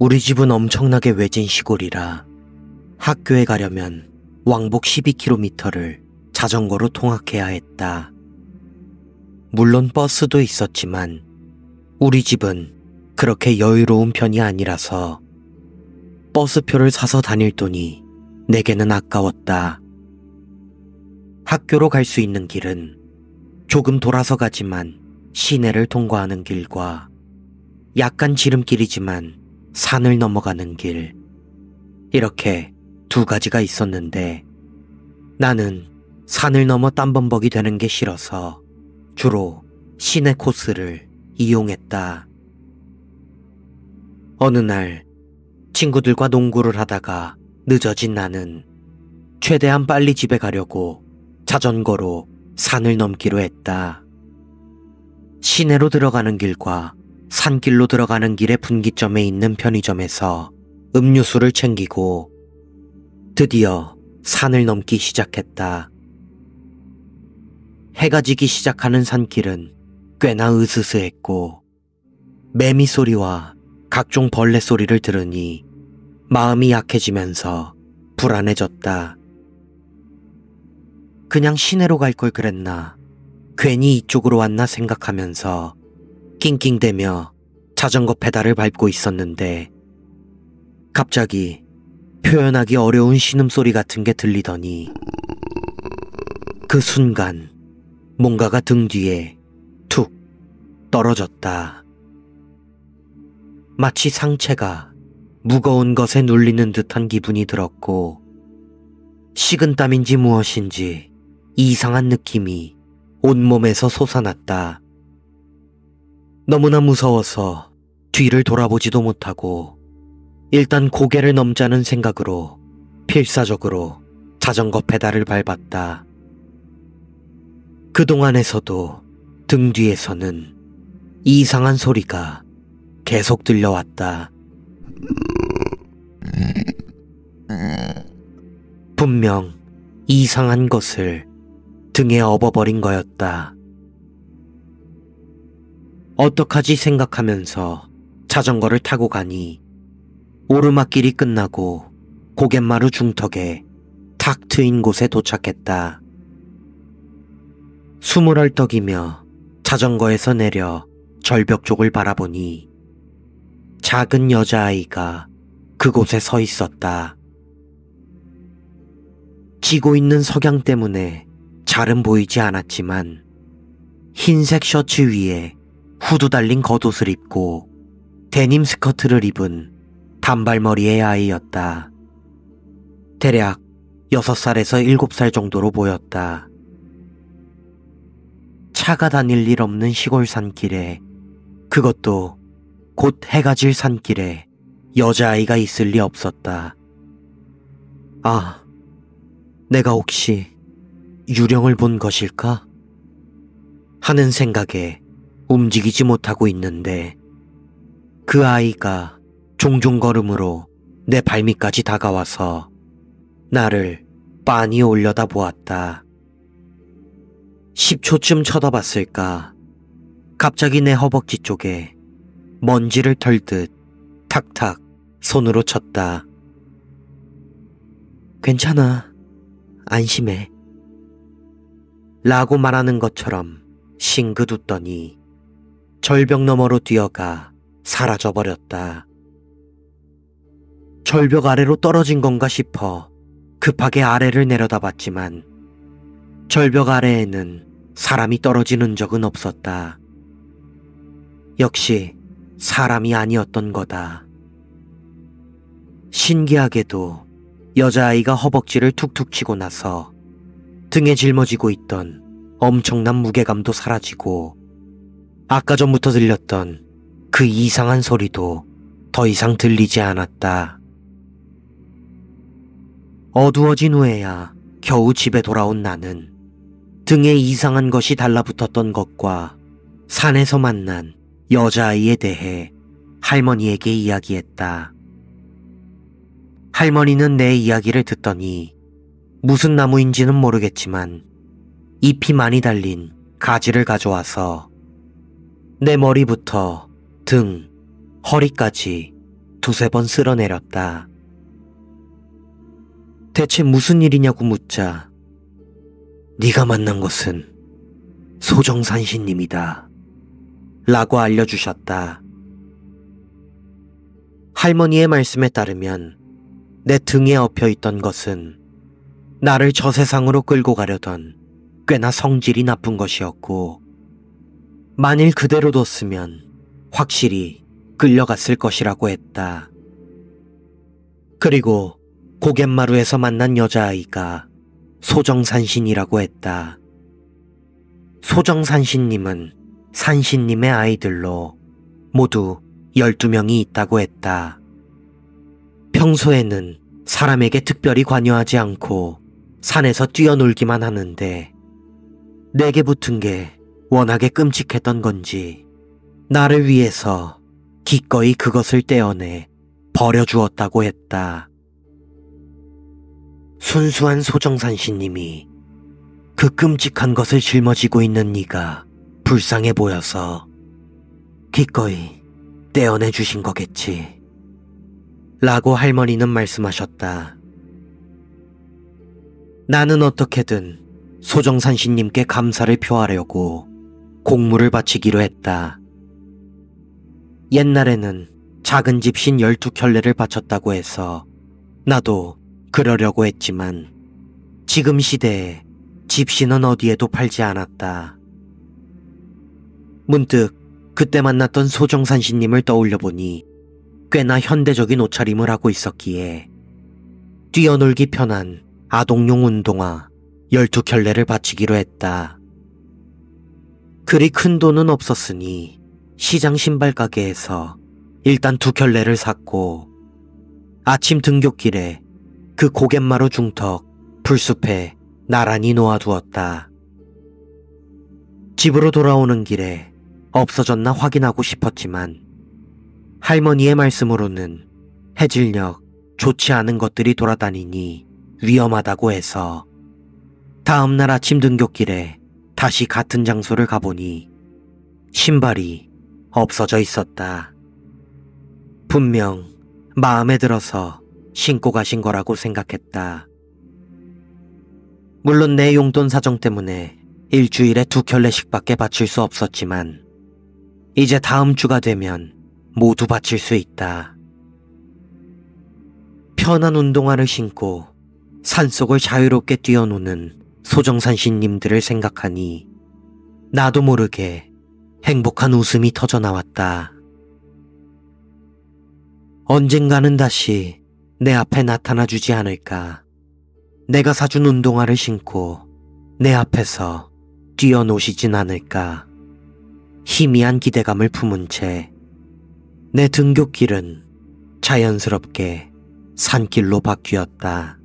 우리 집은 엄청나게 외진 시골이라 학교에 가려면 왕복 12km를 자전거로 통학해야 했다. 물론 버스도 있었지만 우리 집은 그렇게 여유로운 편이 아니라서 버스표를 사서 다닐 돈이 내게는 아까웠다. 학교로 갈 수 있는 길은 조금 돌아서 가지만 시내를 통과하는 길과 약간 지름길이지만 산을 넘어가는 길, 이렇게 두 가지가 있었는데 나는 산을 넘어 땀범벅이 되는 게 싫어서 주로 시내 코스를 이용했다. 어느 날 친구들과 농구를 하다가 늦어진 나는 최대한 빨리 집에 가려고 자전거로 산을 넘기로 했다. 시내로 들어가는 길과 산길로 들어가는 길의 분기점에 있는 편의점에서 음료수를 챙기고 드디어 산을 넘기 시작했다. 해가 지기 시작하는 산길은 꽤나 으스스했고 매미 소리와 각종 벌레 소리를 들으니 마음이 약해지면서 불안해졌다. 그냥 시내로 갈 걸 그랬나, 괜히 이쪽으로 왔나 생각하면서 낑낑대며 자전거 페달을 밟고 있었는데 갑자기 표현하기 어려운 신음소리 같은 게 들리더니 그 순간 뭔가가 등 뒤에 툭 떨어졌다. 마치 상체가 무거운 것에 눌리는 듯한 기분이 들었고 식은땀인지 무엇인지 이상한 느낌이 온몸에서 솟아났다. 너무나 무서워서 뒤를 돌아보지도 못하고 일단 고개를 넘자는 생각으로 필사적으로 자전거 페달을 밟았다. 그동안에서도 등 뒤에서는 이상한 소리가 계속 들려왔다. 분명 이상한 것을 등에 업어버린 거였다. 어떡하지 생각하면서 자전거를 타고 가니 오르막길이 끝나고 고갯마루 중턱에 탁 트인 곳에 도착했다. 숨을 헐떡이며 자전거에서 내려 절벽 쪽을 바라보니 작은 여자아이가 그곳에 서 있었다. 지고 있는 석양 때문에 잘은 보이지 않았지만 흰색 셔츠 위에 후드 달린 겉옷을 입고 데님 스커트를 입은 단발머리의 아이였다. 대략 6살에서 7살 정도로 보였다. 차가 다닐 일 없는 시골 산길에, 그것도 곧 해가 질 산길에 여자아이가 있을 리 없었다. 아, 내가 혹시 유령을 본 것일까? 하는 생각에 움직이지 못하고 있는데 그 아이가 종종 걸음으로 내 발밑까지 다가와서 나를 빤히 올려다 보았다. 10초쯤 쳐다봤을까 갑자기 내 허벅지 쪽에 먼지를 털듯 탁탁 손으로 쳤다. 괜찮아, 안심해 라고 말하는 것처럼 싱긋 웃더니 절벽 너머로 뛰어가 사라져버렸다. 절벽 아래로 떨어진 건가 싶어 급하게 아래를 내려다봤지만 절벽 아래에는 사람이 떨어진 흔적은 없었다. 역시 사람이 아니었던 거다. 신기하게도 여자아이가 허벅지를 툭툭 치고 나서 등에 짊어지고 있던 엄청난 무게감도 사라지고 아까 전부터 들렸던 그 이상한 소리도 더 이상 들리지 않았다. 어두워진 후에야 겨우 집에 돌아온 나는 등에 이상한 것이 달라붙었던 것과 산에서 만난 여자아이에 대해 할머니에게 이야기했다. 할머니는 내 이야기를 듣더니 무슨 나무인지는 모르겠지만 잎이 많이 달린 가지를 가져와서 내 머리부터 등, 허리까지 두세 번 쓸어내렸다. 대체 무슨 일이냐고 묻자 네가 만난 것은 소정산신님이다 라고 알려주셨다. 할머니의 말씀에 따르면 내 등에 엎여있던 것은 나를 저 세상으로 끌고 가려던 꽤나 성질이 나쁜 것이었고 만일 그대로 뒀으면 확실히 끌려갔을 것이라고 했다. 그리고 고갯마루에서 만난 여자아이가 소정산신이라고 했다. 소정산신님은 산신님의 아이들로 모두 12명이 있다고 했다. 평소에는 사람에게 특별히 관여하지 않고 산에서 뛰어놀기만 하는데 내게 붙은 게 워낙에 끔찍했던 건지 나를 위해서 기꺼이 그것을 떼어내 버려주었다고 했다. 순수한 소정산신님이 그 끔찍한 것을 짊어지고 있는 네가 불쌍해 보여서 기꺼이 떼어내 주신 거겠지 라고 할머니는 말씀하셨다. 나는 어떻게든 소정산신님께 감사를 표하려고 공물을 바치기로 했다. 옛날에는 작은 집신 12켤레를 바쳤다고 해서 나도 그러려고 했지만 지금 시대에 집신은 어디에도 팔지 않았다. 문득 그때 만났던 소정산신님을 떠올려 보니 꽤나 현대적인 옷차림을 하고 있었기에 뛰어놀기 편한 아동용 운동화 12켤레를 바치기로 했다. 그리 큰 돈은 없었으니 시장 신발 가게에서 일단 2켤레를 샀고 아침 등굣길에 그 고갯마루 중턱 풀숲에 나란히 놓아두었다. 집으로 돌아오는 길에 없어졌나 확인하고 싶었지만 할머니의 말씀으로는 해질녘 좋지 않은 것들이 돌아다니니 위험하다고 해서 다음날 아침 등굣길에 다시 같은 장소를 가보니 신발이 없어져 있었다. 분명 마음에 들어서 신고 가신 거라고 생각했다. 물론 내 용돈 사정 때문에 일주일에 2켤레씩밖에 바칠 수 없었지만 이제 다음 주가 되면 모두 바칠 수 있다. 편한 운동화를 신고 산속을 자유롭게 뛰어노는 소정산신님들을 생각하니 나도 모르게 행복한 웃음이 터져 나왔다. 언젠가는 다시 내 앞에 나타나주지 않을까. 내가 사준 운동화를 신고 내 앞에서 뛰어노시진 않을까. 희미한 기대감을 품은 채 내 등굣길은 자연스럽게 산길로 바뀌었다.